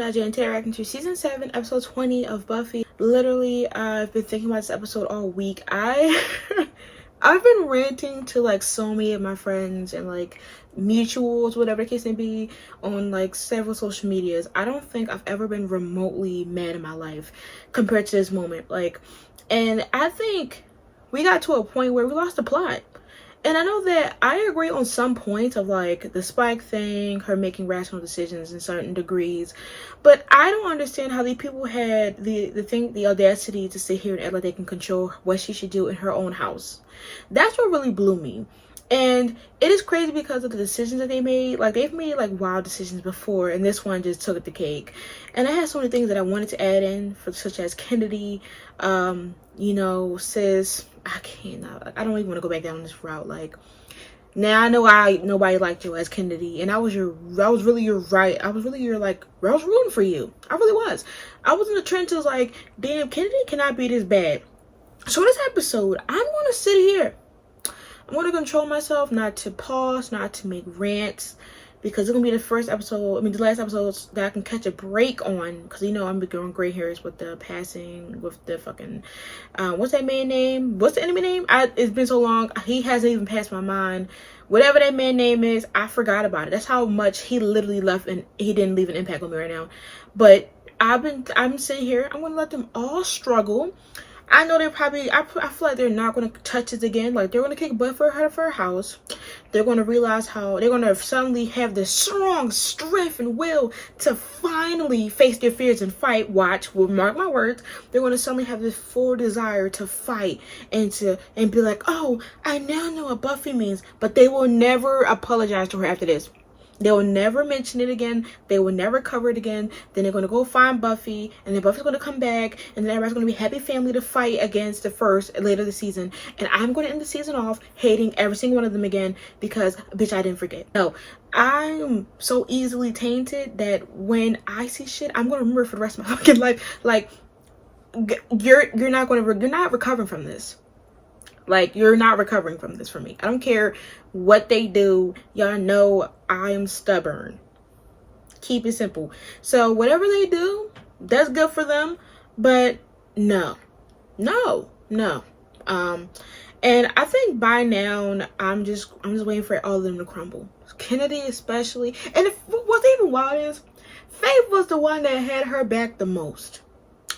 guys are interacting to season 7 episode 20 of Buffy. Literally, I've been thinking about this episode all week. I've been ranting to like so many of my friends and like mutuals, whatever the case may be, on like several social medias. I don't think I've ever been remotely mad in my life compared to this moment. And I think we got to a point where we lost the plot. And I know that I agree on some points of like the Spike thing, her making rational decisions in certain degrees, but I don't understand how these people had the audacity to sit here and act like they can control what she should do in her own house. That's what really blew me. And it is crazy because of the decisions that they made. Like, they've made like wild decisions before, and this one just took the cake. And I had so many things that I wanted to add in, such as Kennedy, you know, sis. I don't even want to go back down this route. Like, now I know nobody liked you as Kennedy, and I was really your right. I was rooting for you. I really was. I was in the trenches like, damn, Kennedy cannot be this bad. So this episode, I'm gonna sit here. I'm going to control myself not to pause, not to make rants, because it's going to be the last episode that I can catch a break on, because you know I'm going gray hairs with the passing, with the fucking, what's that man name? What's the enemy name? It's been so long, he hasn't even passed my mind. Whatever that man name is, I forgot about it. That's how much he literally left, and he didn't leave an impact on me right now. But I'm sitting here, I'm going to let them all struggle. I know they're probably, I feel like they're not going to touch this again. Like, they're going to kick butt for her house. They're going to realize how they're going to suddenly have the strong strength and will to finally face their fears and fight. Watch, will mark my words. They're going to suddenly have this full desire to fight and be like, oh, I now know what Buffy means. But they will never apologize to her after this. They will never mention it again. They will never cover it again. Then they're going to go find Buffy. And then Buffy's going to come back. And then everybody's going to be happy family to fight against the first later this season. And I'm going to end the season off hating every single one of them again. Because, bitch, I didn't forget. No, I'm so easily tainted that when I see shit, I'm going to remember it for the rest of my fucking life. Like, you're not recovering from this. Like, you're not recovering from this for me. I don't care what they do. Y'all know I'm stubborn. Keep it simple. So whatever they do, that's good for them. But no. And I think by now I'm just waiting for all of them to crumble. Kennedy especially. And what's even wild is Faith was the one that had her back the most.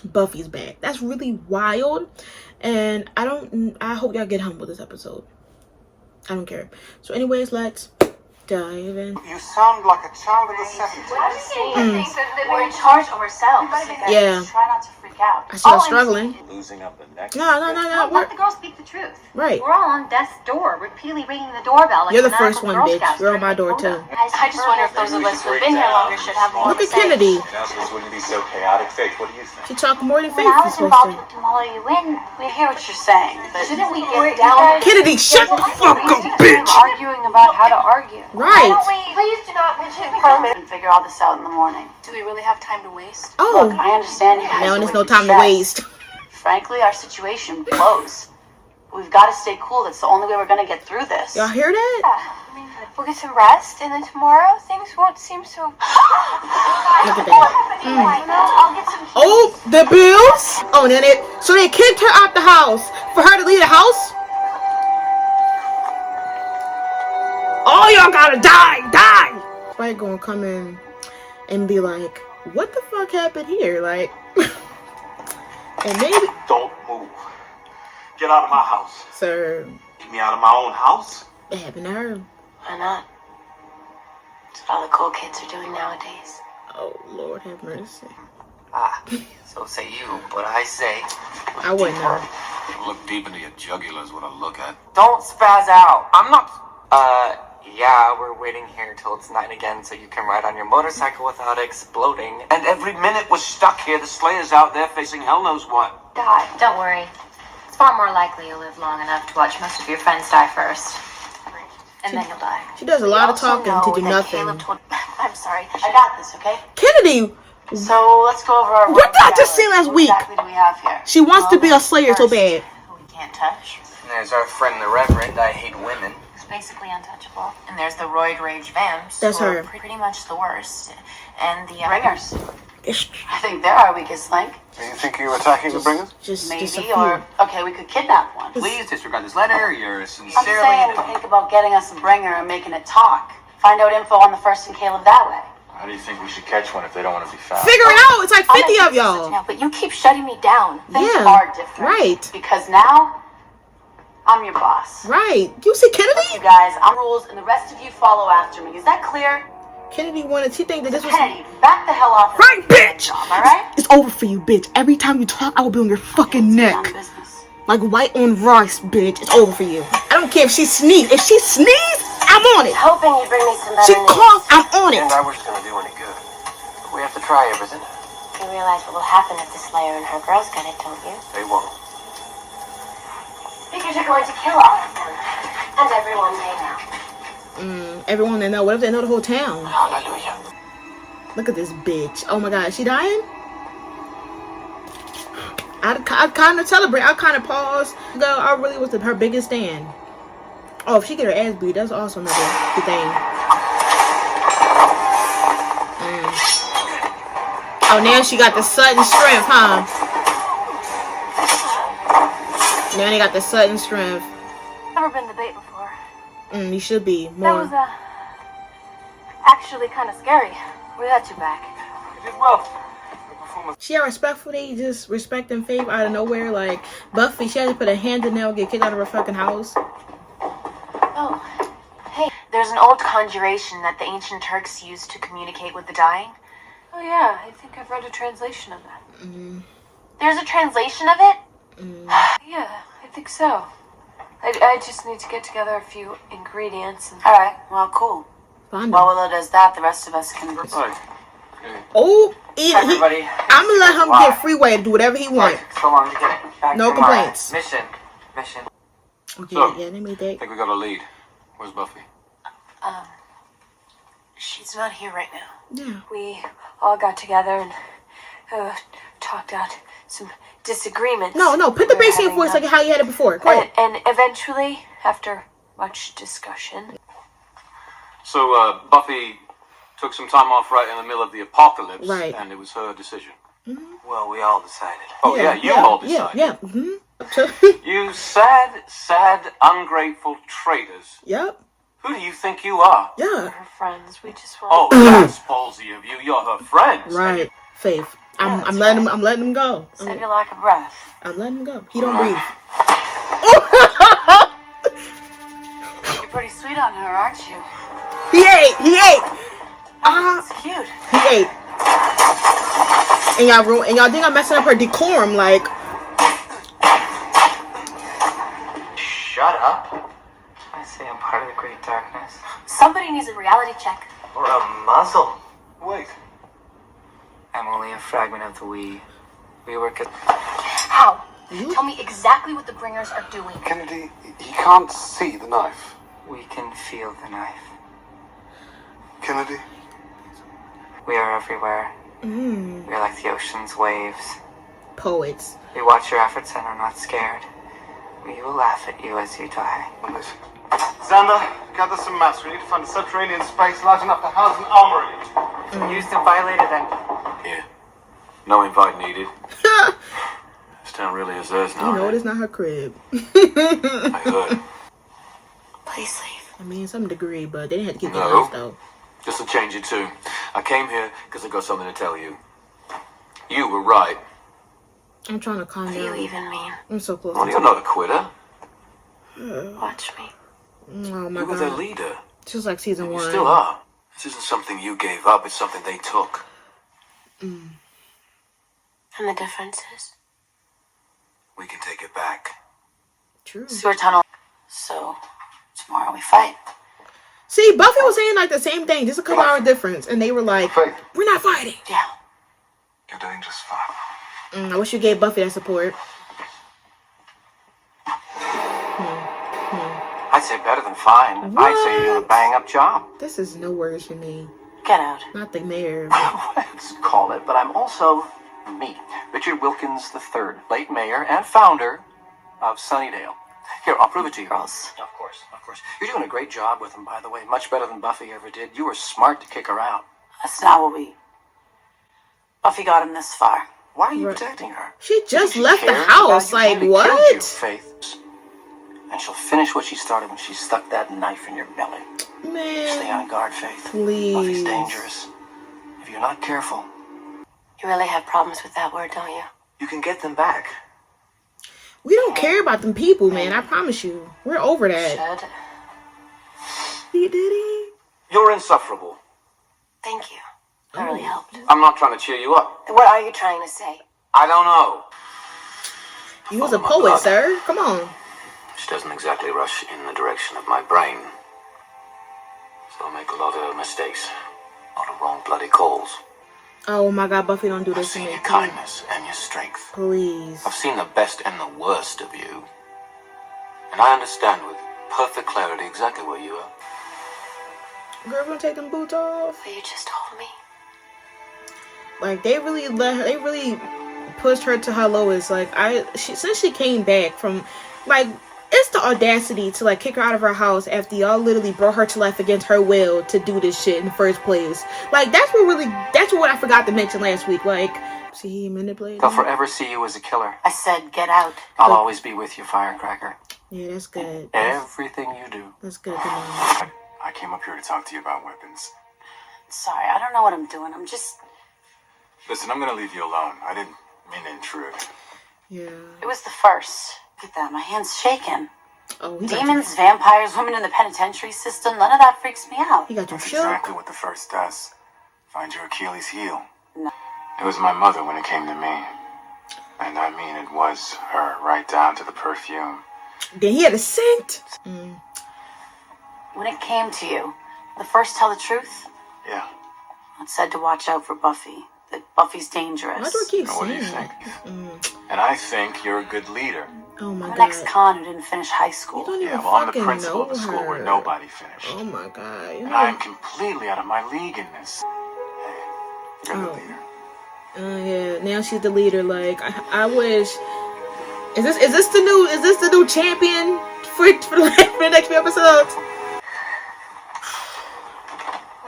Buffy's back. That's really wild. And I hope y'all get humble this episode. I don't care. So anyways, let's dive in. You sound like a child of the 70s. What I'm saying is that we're in charge of ourselves. Yeah. Try not to freak out. I see her struggling. Losing up the neck. No. Let the girl speak the truth. Right. We're all on death's door, repeatedly ringing the doorbell. Like you're the first one, bitch. You're on my door too. I just wonder if those of us who've been here longer should have more Look to at say. Kennedy. Announcements wouldn't be so chaotic. Faith, what do you think? She talked more than Faith When I was was supposed involved to. with Tomorrow You Win, we hear what you're saying, but shouldn't we get down? Kennedy, shut the fuck up, bitch. Arguing about how to argue. Right. Please do not mention permit and figure all this out in the morning. Do we really have time to waste? Oh. Look, I understand you guys. Now are there's no wicked time to stressed. waste. Frankly, our situation blows. We've got to stay cool. That's the only way we're going to get through this. Y'all hear that? I mean, we'll get some rest, and then tomorrow things won't seem so. Look at that. I'll get some. Oh, the bills. Oh, and then so they kicked her out the house for her to leave the house. Oh, y'all gotta die. Spike gonna come in and be like, what the fuck happened here? Like, and maybe. Don't move. Get out of my house. Sir. Get me out of my own house. It happened to her. Why not? That's what all the cool kids are doing nowadays. Oh, Lord have mercy. So say you, but I say... I wouldn't know. Look deep into your jugular is what I look at. Don't spaz out. I'm not... Yeah, we're waiting here till it's night again so you can ride on your motorcycle without exploding. And every minute we're stuck here, the Slayer's out there facing hell knows what. God, don't worry. It's far more likely you'll live long enough to watch most of your friends die first. And then you'll die. She does a lot of talking to do nothing. I'm sorry. I got this, okay? Kennedy! So let's go over our. What did I just say last What week? exactly do we have here? She wants to be a Slayer so bad. Who we can't touch. And there's our friend the Reverend, I hate women. It's basically untouchable. And there's the roid rage vamps. That's who are her. pretty much the worst. And the Ringers. I think they're our weakest link. Do you think you're attacking the bringers? Just Maybe, a few. or okay, we could kidnap one. Please disregard this letter. You're I'm sincerely. saying think about getting us a bringer and making it talk. Find out info on the first and Caleb that way. How do you think we should catch one if they don't want to be found? Figure it out. It's like 50 of y'all. Now, but you keep shutting me down. Things Yeah, are different. right. Because now, I'm your boss. Right. You see You Kennedy? guys, I'm rules, and the rest of you follow after me. Is that clear? Kennedy wanted. She think that this was Kennedy, back the hell off. right, bitch. Alright? It's over for you, bitch. Every time you talk, I will be on your fucking Down neck. business. Like white on rice, bitch. It's over for you. I don't care if she sneeze. If she sneeze, I'm on it. Hoping you bring me some She better news. cough, I'm on it. And I wish it's gonna do any good. But we have to try everything. You realize what will happen if the Slayer and her girls get it, don't you? They won't. Because you're going to kill all of them. And everyone they know. Everyone they know. What if they know the whole town? Hallelujah. Look at this bitch. Oh my god, is she dying? I kind of celebrate. I kind of pause. Girl, I really was her biggest fan. Oh, if she get her ass beat, that's also another good thing. Oh, now she got the sudden strength, huh? Now they got the sudden strength. Never been to bait before. You should be That more. was, actually kind of scary. We had you back. You did well. She had respectfully just respect and faith out of nowhere. Like Buffy, she had to put a hand in there and get kicked out of her fucking house. Oh, hey. There's an old conjuration that the ancient Turks used to communicate with the dying. Oh, yeah. I think I've read a translation of that. There's a translation of it? Yeah, I think so. I just need to get together a few ingredients and... Alright, well, cool. Fine. While Willow does that, the rest of us can... Oh, Hi, everybody. I'm gonna let him get freeway to do whatever he wants. So long to get back No from our complaints. Mission. Okay, So, yeah, they made I that. think we got a lead. Where's Buffy? She's not here right now. Yeah. We all got together and talked out some disagreements. No, put the we were bass in having for a on- second how you had it before. Go ahead. And eventually, after much discussion, So, Buffy took some time off right in the middle of the apocalypse. Right. And it was her decision. Well, we all decided. Oh, yeah, you all decided. Yeah. You sad, ungrateful traitors. Yep. Who do you think you are? Yeah. her friends, we just Oh, want... that's ballsy of you. You're her friends. Right. Faith. I'm that's letting him go. Save your lack of breath. I'm letting him go. He don't breathe. You're pretty sweet on her, aren't you? He ate. It's cute. He ate. And y'all think I'm messing up her decorum, like Shut up. I say I'm part of the great darkness. Somebody needs a reality check. Or a muzzle. Wait. I'm only a fragment of the we. We work as... How? Tell me exactly what the bringers are doing. Kennedy, he can't see the knife. We can feel the knife. Kennedy? We are everywhere. We are like the ocean's waves. poets. We watch your efforts and are not scared. We will laugh at you as you die. Xander, gather some mass. We need to find a subterranean space large enough to house an armory. Used and violated then. Yeah. No invite needed. This town really is theirs now. You know, it's not her crib. I heard. Please leave. I mean, some degree, but they didn't have to get the No. house though. Just to change it too. I came here because I got something to tell you. You were right. I'm trying to calm What do you down. even mean? I'm so close. Well, you're not a quitter. Watch me. Oh my You were their god. leader. Just like season You 1. still are. This isn't something you gave up. It's something they took. And the difference is? We can take it back. True. Sewer tunnel. So, tomorrow we fight. See, Buffy was saying like the same thing, just a couple hour difference, and they were like, Faith. "We're not fighting." Yeah. You're doing just fine. I wish you gave Buffy that support. I'd say better than fine. I'd say you're doing a bang-up job. This is no words for me. Get out. Not the mayor. Let's call it, but I'm also me, Richard Wilkins III, late mayor and founder of Sunnydale. Here, I'll prove it to you. Girls. Of course, of course. You're doing a great job with them, by the way. Much better than Buffy ever did. You were smart to kick her out. That's not what we... Buffy got him this far. Why are you Right. protecting her? She just She left the cares house. about you. Like, She only killed you, what? Faith. And she'll finish what she started when she stuck that knife in your belly. Stay Man, on guard, Faith. please. Buffy's dangerous. If you're not careful, You really have problems with that word, don't you? You can get them back. We don't care about them people, man. I promise you. We're over that. Should. He did it. You're insufferable. Thank you. That really helped. I'm not trying to cheer you up. What are you trying to say? I don't know. You was a Follow my poet, blood. sir. Come on. Which doesn't exactly rush in the direction of my brain. So I make a lot of mistakes. A lot of wrong bloody calls. Oh my God, Buffy, don't do I've this to seen me. your kindness and your strength. Please. I've seen the best and the worst of you. And I understand with perfect clarity exactly where you are. Girl, gonna take them boots off. But you just told me. Like, they really pushed her to her lowest. Like, since she came back from, like, it's the audacity to, like, kick her out of her house after y'all literally brought her to life against her will to do this shit in the first place. Like, that's what I forgot to mention last week. Like, see, he manipulated. they'll forever see you as a killer. I said, get out. I'll always be with you, Firecracker. Yeah, that's good. Everything you do. That's good to know. I came up here to talk to you about weapons. Sorry, I don't know what I'm doing. I'm just... Listen, I'm gonna leave you alone. I didn't mean to intrude. Yeah. It was the first. Look at that, my hand's shaking. Oh, he got Demons, vampires, women in the penitentiary system, none of that freaks me out. you That's shook. exactly what the first does. Find your Achilles heel. No. It was my mother when it came to me. And I mean, it was her right down to the perfume. Then he had a scent. When it came to you, the first tell the truth, Yeah. it said to watch out for Buffy. That Buffy's dangerous. Why do I keep Now, what do you saying think? that? And I think you're a good leader. Oh my I'm an God. ex-con who didn't finish high You school. don't even Yeah, well, I'm the fucking principal know of the school her. where nobody finished. Oh my God. You And know, I'm completely out of my league in this. Hey, you're the Oh. leader. yeah. Now she's the leader. Like, I wish. Is this the new champion for the next few episodes?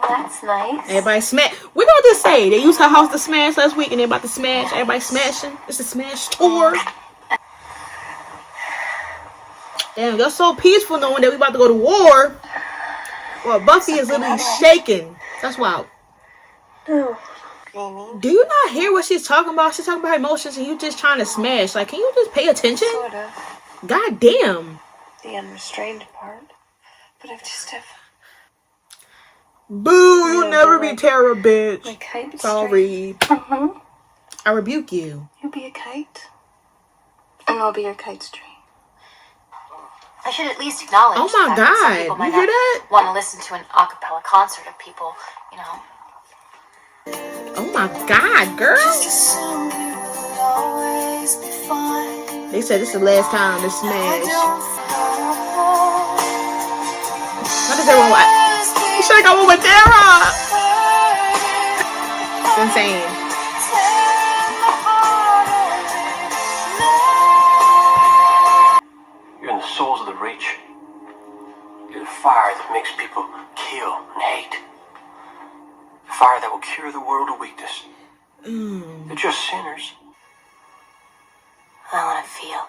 Well, that's nice. Everybody smash. We're gonna just say they used her house to smash last week, and they're about to smash. Everybody smashing. It's a smash tour. Damn, you're so peaceful knowing that we about to go to war. Well, Buffy is literally shaking. That's wild. Oh, Do you not hear what she's talking about? She's talking about her emotions, and you just trying to smash. Like, can you just pay attention? sort of. God damn. The unrestrained part. But I've just have Boo, you'll Yeah, never but be like- Tara, bitch. my kite. Sorry. Uh-huh. I rebuke you. You be a kite. And I'll be your kite string. I should at least acknowledge Oh my the fact that some God, people you might hear not that? want to listen to an a cappella concert of people, you know. Oh my God, girl. They said this is the last time to smash. What does everyone want? You should have got one with Tara. It's insane. You're in the souls of the Reach. You're the fire that makes people kill and hate. The fire that will cure the world of weakness. They're just sinners. I want to feel.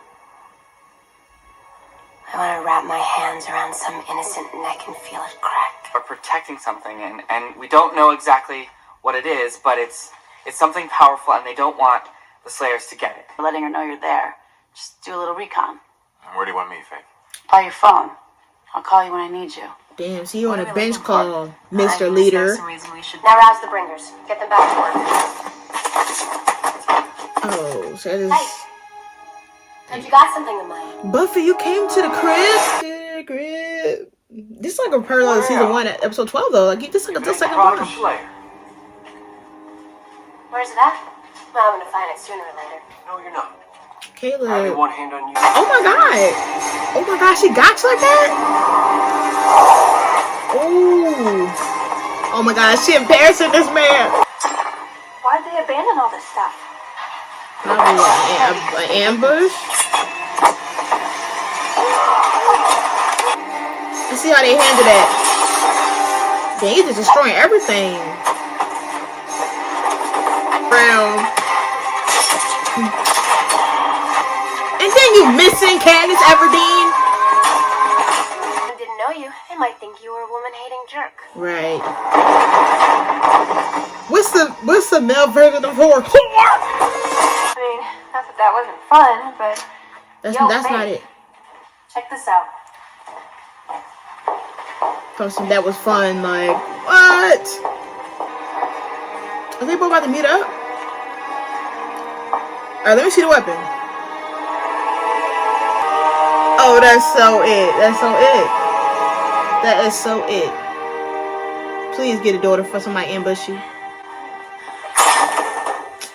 I want to wrap my hands around some innocent neck and feel it crack. We're protecting something, and we don't know exactly what it is, but it's something powerful, and they don't want the Slayers to get it. Letting her know you're there. Just do a little recon. And where do you want me, Faith? By your phone. I'll call you when I need you. Damn, see you on a What are we bench looking call, I Mr. guess Leader. There's some reason we should now rouse the bringers. Get them back to work. Oh, so that is... Have you got something in mind? Buffy, you came to the crib. This is like a parallel to season 1 at episode 12 though. Like, this like a Prodigal one. Slayer. Where's it at? Well, I'm gonna find it sooner or later. No, you're not. Caleb. I have one hand on you. Oh my God. Oh my God, she got you like that? Oh. Oh my God, she embarrassing this man. Why'd they abandon all this stuff? Probably an ambush. Let's see how they handle that. Dang, he's just destroying everything. real. And then you missing Candace Everdeen. I didn't know you. They might think you were a woman-hating jerk. Right. What's the male version of horror? I mean, not that that wasn't fun, but That's babe, not it. check this out. Something that was fun, like what? Are they both about to meet up? Alright, let me see the weapon. Oh, that's so it. That's so it. That is so it. Please get a daughter for somebody ambush you.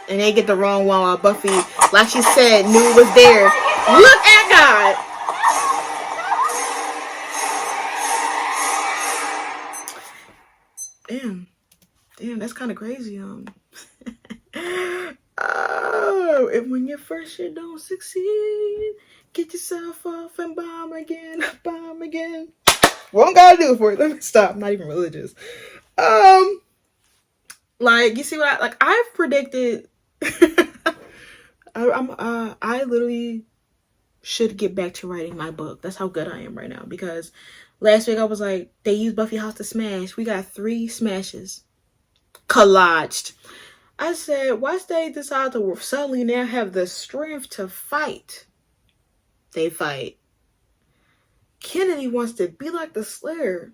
And they get the wrong one while Buffy, like she said, knew it was there. Look at God. Damn, that's kind of crazy. Oh, and when you first you don't succeed, get yourself off and bomb again. What gotta do for it? Let me stop. I'm not even religious. Like you see what I've predicted. I literally should get back to writing my book. That's how good I am right now. Because last week I was like, they used Buffy House to smash. We got 3 smashes collaged. I said, why they decide to suddenly now have the strength to fight? They fight. Kennedy wants to be like the Slayer.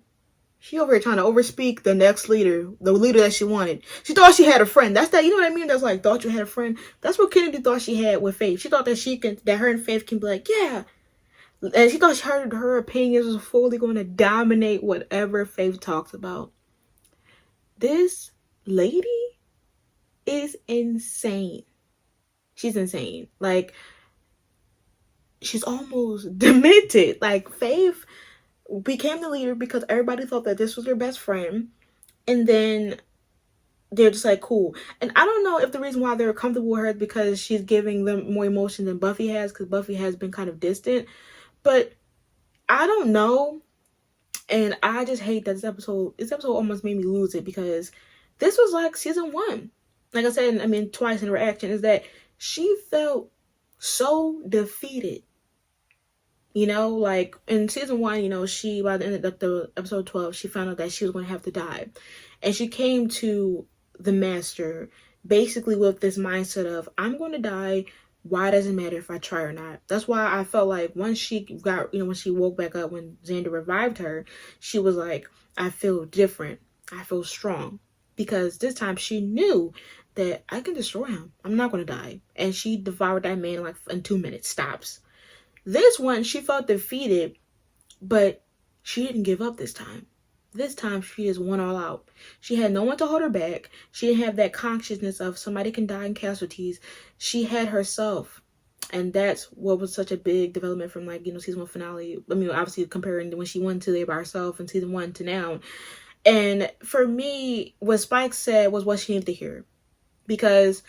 She over here trying to overspeak the next leader, the leader that she wanted. She thought she had a friend. That's that, you know what I mean? That's like, thought you had a friend. That's what Kennedy thought she had with Faith. She thought that her and Faith can be like, yeah. And she thought her opinions was fully going to dominate whatever Faith talks about. This lady is insane. She's insane. Like, she's almost demented. Like, Faith became the leader because everybody thought that this was their best friend. And then they're just like, cool. And I don't know if the reason why they're comfortable with her is because she's giving them more emotion than Buffy has, because Buffy has been kind of distant. But I don't know. And I just hate that this episode almost made me lose it, because this was like season 1. Like I said, I mean, twice in reaction, is that she felt so defeated. You know, like in season 1, you know, she, by the end of the episode 12, she found out that she was going to have to die. And she came to the master basically with this mindset of, I'm going to die. Why does it matter if I try or not? That's why I felt like once she got, you know, when she woke back up, when Xander revived her, she was like, I feel different. I feel strong. Because this time she knew that I can destroy him. I'm not going to die. And she devoured that man like in 2 minutes. Stops. This one, she felt defeated, but she didn't give up this time. This time, she just went all out. She had no one to hold her back. She didn't have that consciousness of somebody can die in casualties. She had herself. And that's what was such a big development from, like, you know, season 1 finale. I mean, obviously comparing when she went to there by herself in season 1 to now. And for me, what Spike said was what she needed to hear. Because,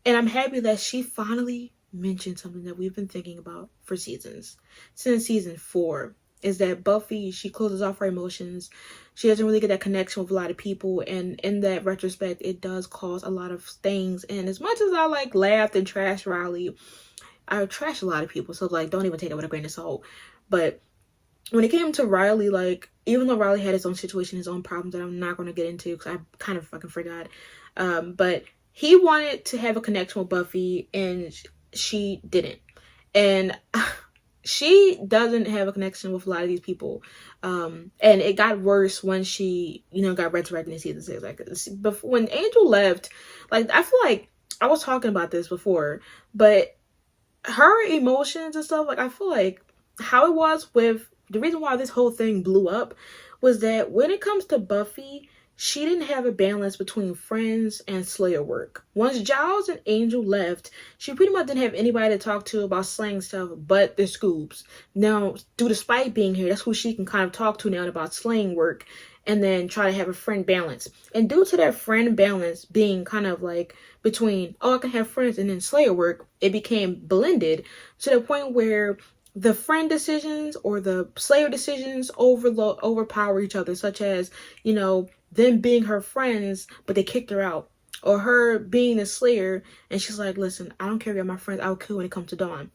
and I'm happy that she finally mentioned something that we've been thinking about for seasons. Since season 4, is that Buffy, she closes off her emotions. She doesn't really get that connection with a lot of people. And in that retrospect, it does cause a lot of things. And as much as I, like, laughed and trashed Riley, I trashed a lot of people. So, like, don't even take it with a grain of salt. But when it came to Riley, like, even though Riley had his own situation, his own problems that I'm not going to get into because I kind of fucking forgot. But he wanted to have a connection with Buffy, and she didn't. And she doesn't have a connection with a lot of these people. And it got worse when she, you know, got resurrected in season 6. Like, before, when Angel left, like, I feel like I was talking about this before, but her emotions and stuff, like, I feel like how it was with the reason why this whole thing blew up was that when it comes to Buffy, she didn't have a balance between friends and Slayer work. Once Giles and Angel left, she pretty much didn't have anybody to talk to about slaying stuff but the Scoobs. Now, due to Spike being here, that's who she can kind of talk to now about slaying work, and then try to have a friend balance. And due to that friend balance being kind of like between, oh, I can have friends and then Slayer work, it became blended to the point where the friend decisions or the Slayer decisions overpower each other, such as, you know, them being her friends, but they kicked her out. or her being a Slayer, and she's like, listen, I don't care if you're my friends, I'll kill when it comes to dawn.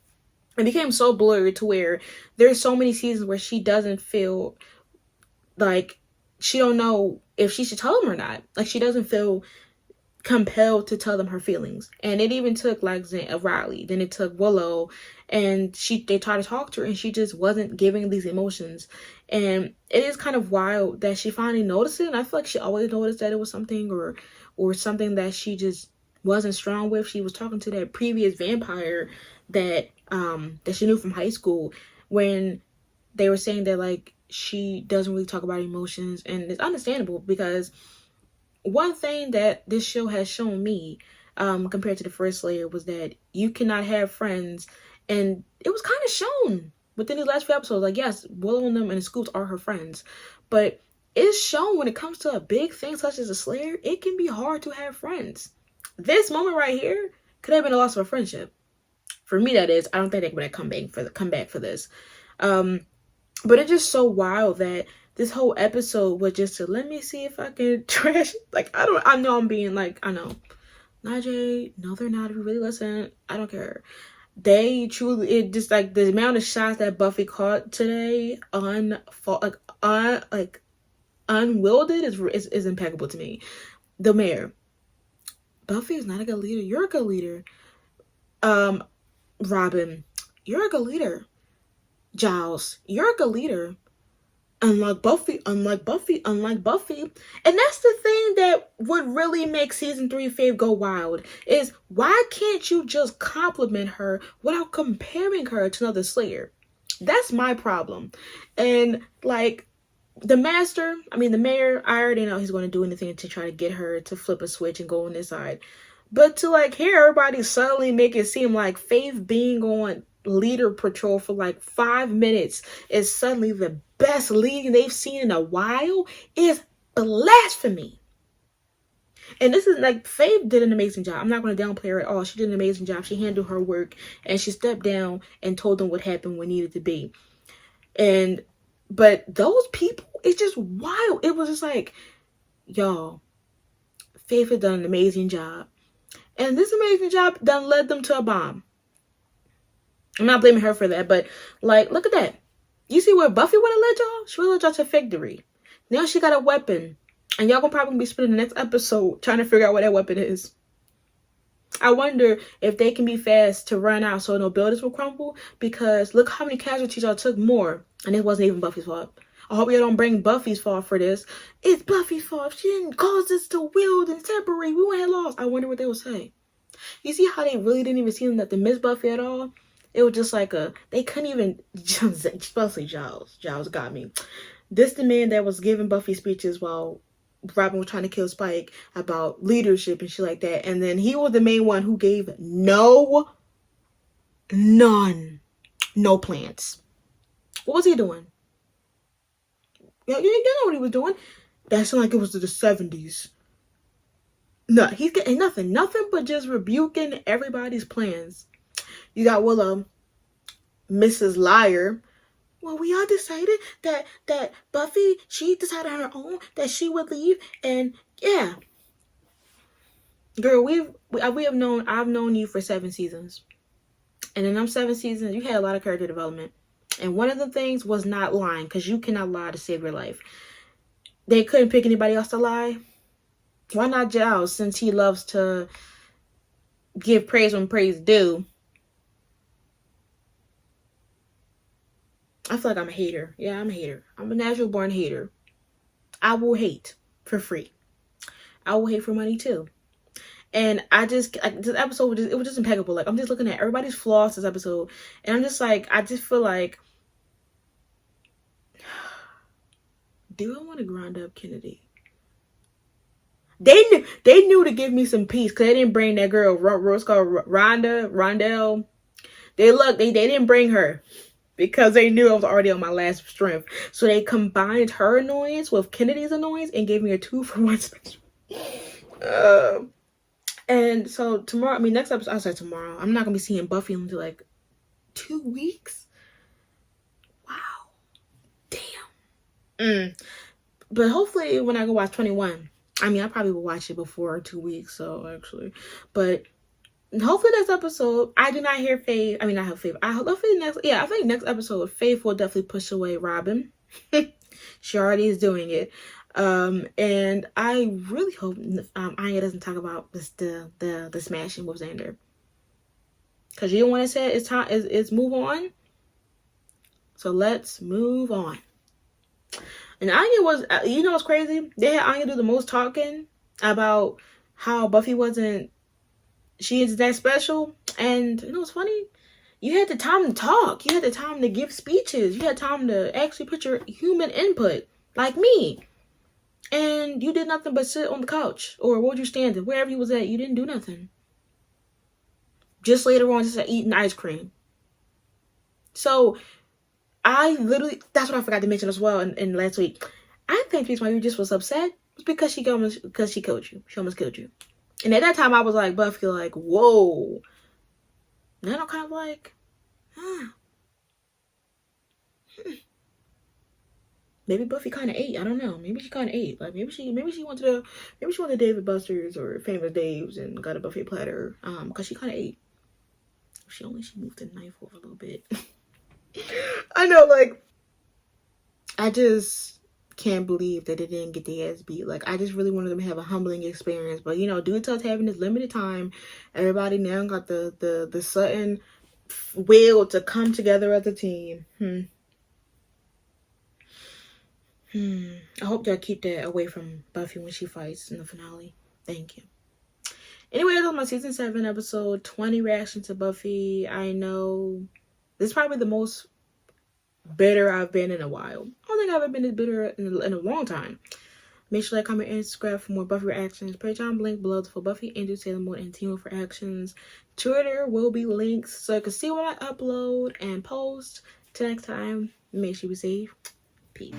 It became so blurred to where there's so many seasons where she doesn't feel like, she don't know if she should tell them or not. Like, she doesn't feel compelled to tell them her feelings. And it even took like Riley, then it took Willow, and they tried to talk to her and she just wasn't giving these emotions. And it is kind of wild that she finally noticed it, and I feel like she always noticed that it was something, or something that she just wasn't strong with. She was talking to that previous vampire that she knew from high school, when they were saying that like she doesn't really talk about emotions. And it's understandable, because one thing that this show has shown me, compared to the first Slayer, was that you cannot have friends. And it was kind of shown within these last few episodes. Like, yes, Willow and them and the Scoops are her friends, but it's shown when it comes to a big thing such as a Slayer, it can be hard to have friends. This moment right here could have been a loss of a friendship. For me, that is. I don't think they would come back for this. But it's just so wild that this whole episode was just to let me see if I can trash. Like, I know I'm being like, I know. Najee, no, they're not. If you really listen, I don't care. They truly, it just like the amount of shots that Buffy caught today unwielded is impeccable to me. The mayor. Buffy is not a good leader. You're a good leader. Robin, you're a good leader. Giles, you're a good leader. Unlike Buffy. And that's the thing that would really make season 3 Fave go wild, is why can't you just compliment her without comparing her to another Slayer? That's my problem. And like the mayor, I already know he's going to do anything to try to get her to flip a switch and go on this side. But to like hear everybody suddenly make it seem like Faith being on leader patrol for like 5 minutes is suddenly the best leading they've seen in a while is blasphemy. And this is like, Faith did an amazing job. I'm not going to downplay her at all. She did an amazing job. She handled her work, and she stepped down and told them what happened when needed to be. But those people, it's just wild. It was just like, y'all, Faith had done an amazing job. And this amazing job done led them to a bomb. I'm not blaming her for that, but like, look at that. You see where Buffy would have led y'all? She would have led y'all to victory. Now she got a weapon, and y'all gonna probably be spending the next episode trying to figure out what that weapon is. I wonder if they can be fast to run out so no buildings will crumble, because look how many casualties y'all took more, and it wasn't even Buffy's fault. I hope y'all don't bring Buffy's fault for this. It's Buffy's fault. She didn't cause us to wield and separate. We wouldn't have lost. I wonder what they would say. You see how they really didn't even seem that to miss Buffy at all? It was just like they couldn't even, especially Giles. Giles got me. This the man that was giving Buffy speeches while Robin was trying to kill Spike about leadership and shit like that. And then he was the main one who gave no plans. What was he doing? You know what he was doing. That sounded like it was the 70s. No, he's getting nothing but just rebuking everybody's plans. You got Willow, Mrs. Liar. Well, we all decided that Buffy, she decided on her own that she would leave, and yeah, girl, I've known you for 7 seasons, and in them 7 seasons, you had a lot of character development, and one of the things was not lying, because you cannot lie to save your life. They couldn't pick anybody else to lie. Why not Giles, since he loves to give praise when praise due? I feel like I'm a hater. Yeah, I'm a hater. I'm a natural born hater. I will hate for free. I will hate for money too. And this episode, it was just impeccable. Like, I'm just looking at everybody's flaws this episode, and I'm just like, I just feel like, do I want to grind up Kennedy? They knew to give me some peace, because they didn't bring that girl, Rose called Rondell. They didn't bring her, because they knew I was already on my last strength. So they combined her annoyance with Kennedy's annoyance and gave me a 2-for-1 special. And so tomorrow, next episode, I'll say tomorrow, I'm not going to be seeing Buffy until like 2 weeks. Wow. Damn. But hopefully when I go watch 21, I mean, I probably will watch it before 2 weeks, so actually. But hopefully next episode, I do not hear Faith. I mean, not have Faith. I think next episode, Faith will definitely push away Robin. She already is doing it. And I really hope Anya doesn't talk about the smashing with Xander. Because you don't want to say it's time, it's move on. So let's move on. And Anya was, you know what's crazy? They had Anya do the most talking about how Buffy wasn't, she is that special. And you know what's funny? You had the time to talk. You had the time to give speeches. You had time to actually put your human input, like me. And you did nothing but sit on the couch. Or where would you stand? Wherever you was at, you didn't do nothing. Just later on, just eating ice cream. So, I literally, that's what I forgot to mention as well in last week. I think the reason why you just was upset was because she killed you. She almost killed you. And at that time, I was like, Buffy, like, whoa. And then I'm kind of like, maybe Buffy kind of ate. I don't know. Maybe she kind of ate. Like maybe she went to David Buster's or Famous Dave's and got a buffet platter. Because she kind of ate. She moved the knife over a little bit. I know, like, I just can't believe that they didn't get the ass beat. Like, I just really wanted them to have a humbling experience. But, you know, due to us having this limited time, everybody now got the sudden will to come together as a team. I hope they'll keep that away from Buffy when she fights in the finale. Thank you. Anyway, that was my season 7 episode 20 reaction to Buffy. I know this is probably the most bitter I've been in a while. I don't think I've ever been this bitter in a long time. Make sure to like, comment, and subscribe for more Buffy reactions. Patreon link below for Buffy, Andrew, Sailor Moon, and Team for reactions. Twitter will be linked so you can see what I upload and post. Till next time, make sure you be safe. Peace.